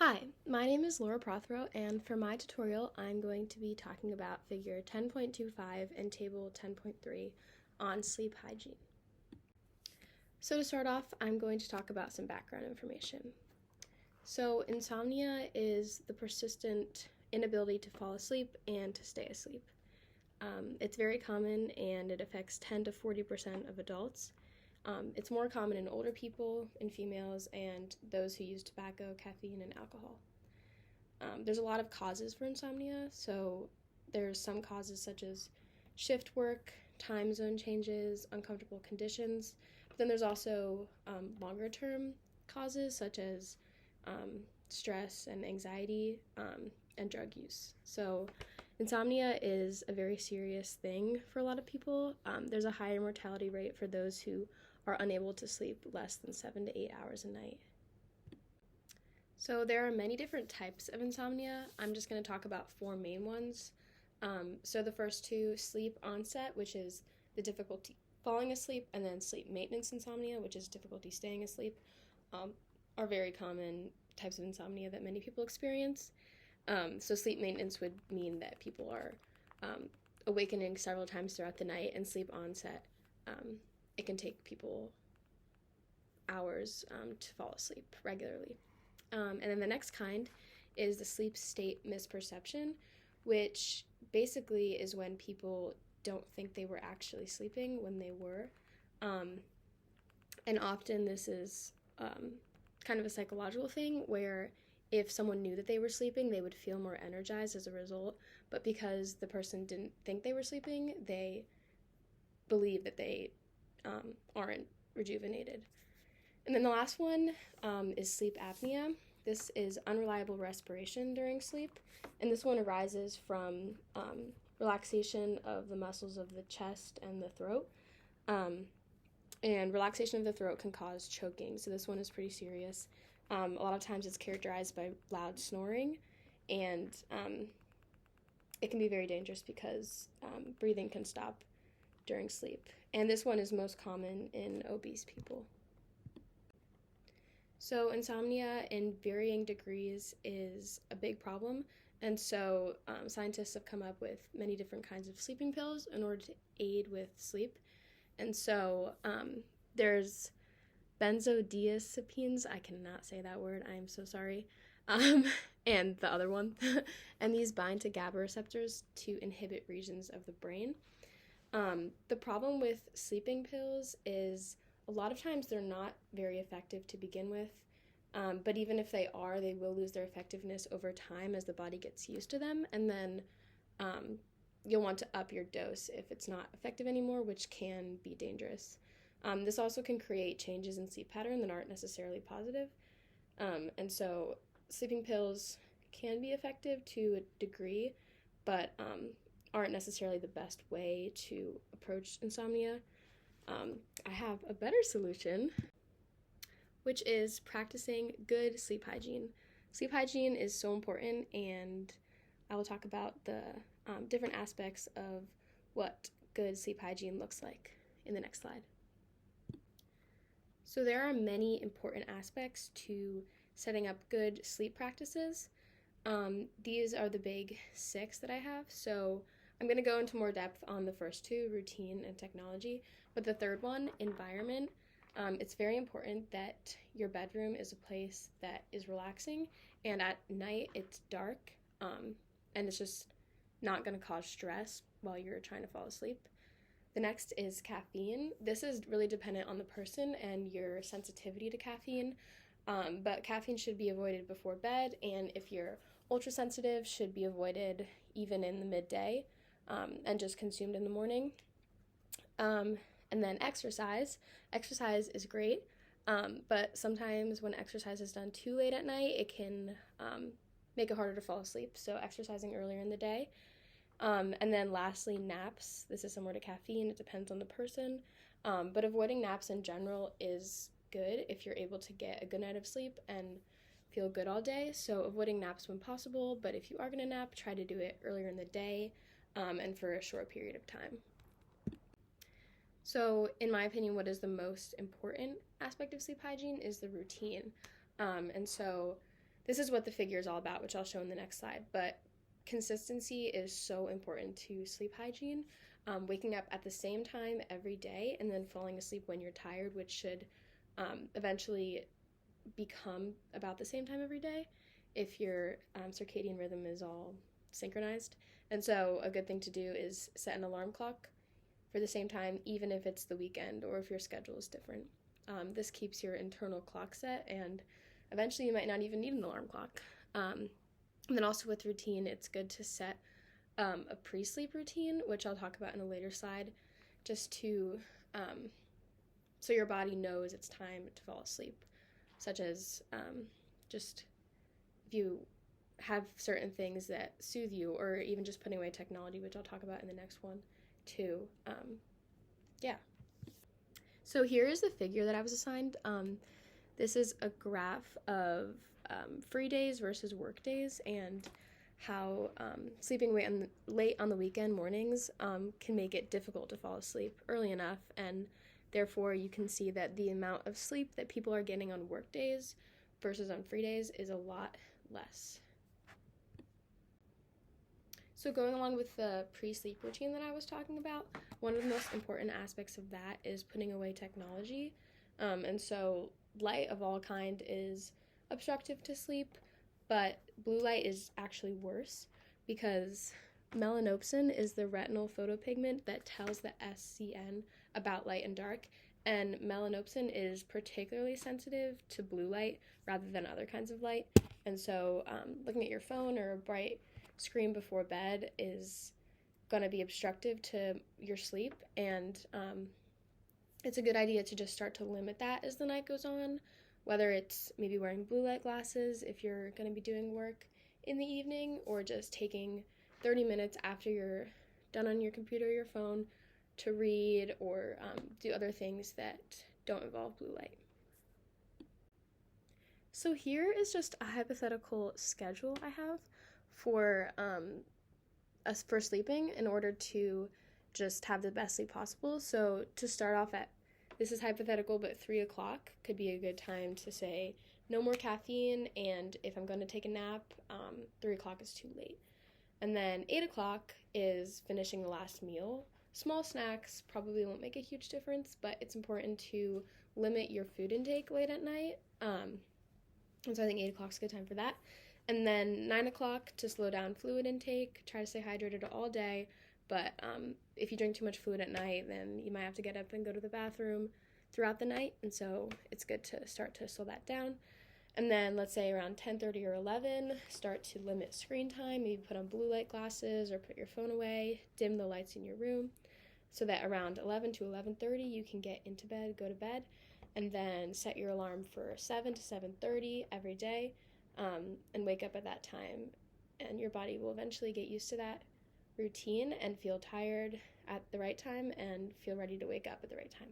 Hi, my name is Laura Prothero, and for my tutorial, I'm going to be talking about figure 10.25 and table 10.3 on sleep hygiene. So to start off, I'm going to talk about some background information. So insomnia is the persistent inability to fall asleep and to stay asleep. It's very common and it affects 10 to 40% of adults. It's more common in older people, in females, and those who use tobacco, caffeine, and alcohol. There's a lot of causes for insomnia, so there's some causes such as shift work, time zone changes, uncomfortable conditions, but then there's also longer term causes such as stress and anxiety and drug use. So insomnia is a very serious thing for a lot of people. There's a higher mortality rate for those who are unable to sleep less than 7 to 8 hours a night. So there are many different types of insomnia. I'm just going to talk about four main ones. So the first two, sleep onset, which is the difficulty falling asleep, and then sleep maintenance insomnia, which is difficulty staying asleep, are very common types of insomnia that many people experience. So sleep maintenance would mean that people are awakening several times throughout the night, and sleep onset, it can take people hours to fall asleep regularly. And then the next kind is the sleep state misperception, which basically is when people don't think they were actually sleeping when they were. And often this is kind of a psychological thing where if someone knew that they were sleeping, they would feel more energized as a result. But because the person didn't think they were sleeping, they believe that they aren't rejuvenated. And then the last one is sleep apnea. This is unreliable respiration during sleep, and this one arises from relaxation of the muscles of the chest and the throat. And relaxation of the throat can cause choking, so this one is pretty serious. A lot of times it's characterized by loud snoring, and it can be very dangerous because breathing can stop during sleep. And this one is most common in obese people. So insomnia in varying degrees is a big problem, and so scientists have come up with many different kinds of sleeping pills in order to aid with sleep. And so there's benzodiazepines, I cannot say that word, I am so sorry, and the other one, and these bind to GABA receptors to inhibit regions of the brain. The problem with sleeping pills is a lot of times they're not very effective to begin with, but even if they are, they will lose their effectiveness over time as the body gets used to them, and then you'll want to up your dose if it's not effective anymore, which can be dangerous. This also can create changes in sleep pattern that aren't necessarily positive, and so sleeping pills can be effective to a degree, but aren't necessarily the best way to approach insomnia. I have a better solution, which is practicing good sleep hygiene. Sleep hygiene is so important, and I will talk about the different aspects of what good sleep hygiene looks like in the next slide. So there are many important aspects to setting up good sleep practices. These are the big 6 that I have, so I'm going to go into more depth on the first 2, routine and technology, but the third one, environment, it's very important that your bedroom is a place that is relaxing, and at night it's dark, and it's just not going to cause stress while you're trying to fall asleep. The next is caffeine. This is really dependent on the person and your sensitivity to caffeine, but caffeine should be avoided before bed, and if you're ultra sensitive, should be avoided even in the midday. And just consumed in the morning. And then exercise. Exercise is great, but sometimes when exercise is done too late at night, it can make it harder to fall asleep, so exercising earlier in the day. And then lastly, naps. This is similar to caffeine, it depends on the person, but avoiding naps in general is good if you're able to get a good night of sleep and feel good all day, so avoiding naps when possible, but if you are going to nap, try to do it earlier in the day, and for a short period of time. So in my opinion, what is the most important aspect of sleep hygiene is the routine. And so this is what the figure is all about, which I'll show in the next slide, but consistency is so important to sleep hygiene. Waking up at the same time every day and then falling asleep when you're tired, which should eventually become about the same time every day if your circadian rhythm is all synchronized. And so a good thing to do is set an alarm clock for the same time, even if it's the weekend or if your schedule is different. This keeps your internal clock set, and eventually you might not even need an alarm clock. And then also with routine, it's good to set a pre-sleep routine, which I'll talk about in a later slide, just to so your body knows it's time to fall asleep, such as just if you have certain things that soothe you, or even just putting away technology, which I'll talk about in the next one too. So here is the figure that I was assigned. This is a graph of free days versus work days, and how sleeping late on the weekend mornings can make it difficult to fall asleep early enough, and therefore you can see that the amount of sleep that people are getting on work days versus on free days is a lot less. So going along with the pre-sleep routine that I was talking about, one of the most important aspects of that is putting away technology. And so light of all kind is obstructive to sleep, but blue light is actually worse because melanopsin is the retinal photopigment that tells the SCN about light and dark, and melanopsin is particularly sensitive to blue light rather than other kinds of light. And so looking at your phone or a bright screen before bed is going to be obstructive to your sleep, and it's a good idea to just start to limit that as the night goes on, whether it's maybe wearing blue light glasses if you're going to be doing work in the evening, or just taking 30 minutes after you're done on your computer or your phone to read or do other things that don't involve blue light. So here is just a hypothetical schedule I have for for sleeping in order to just have the best sleep possible. So to start off at, this is hypothetical, but 3 o'clock could be a good time to say no more caffeine, and if I'm going to take a nap, 3 o'clock is too late. And then 8 o'clock is finishing the last meal. Small snacks probably won't make a huge difference, but it's important to limit your food intake late at night. And so I think 8 o'clock is a good time for that. And then 9 o'clock to slow down fluid intake. Try to stay hydrated all day, but if you drink too much fluid at night, then you might have to get up and go to the bathroom throughout the night, and so it's good to start to slow that down. And then let's say around 10:30 or 11, start to limit screen time. Maybe put on blue light glasses or put your phone away, dim the lights in your room, so that around 11 to 11:30 you can get into bed, go to bed, and then set your alarm for 7 to 7:30 every day. And wake up at that time, and your body will eventually get used to that routine and feel tired at the right time and feel ready to wake up at the right time.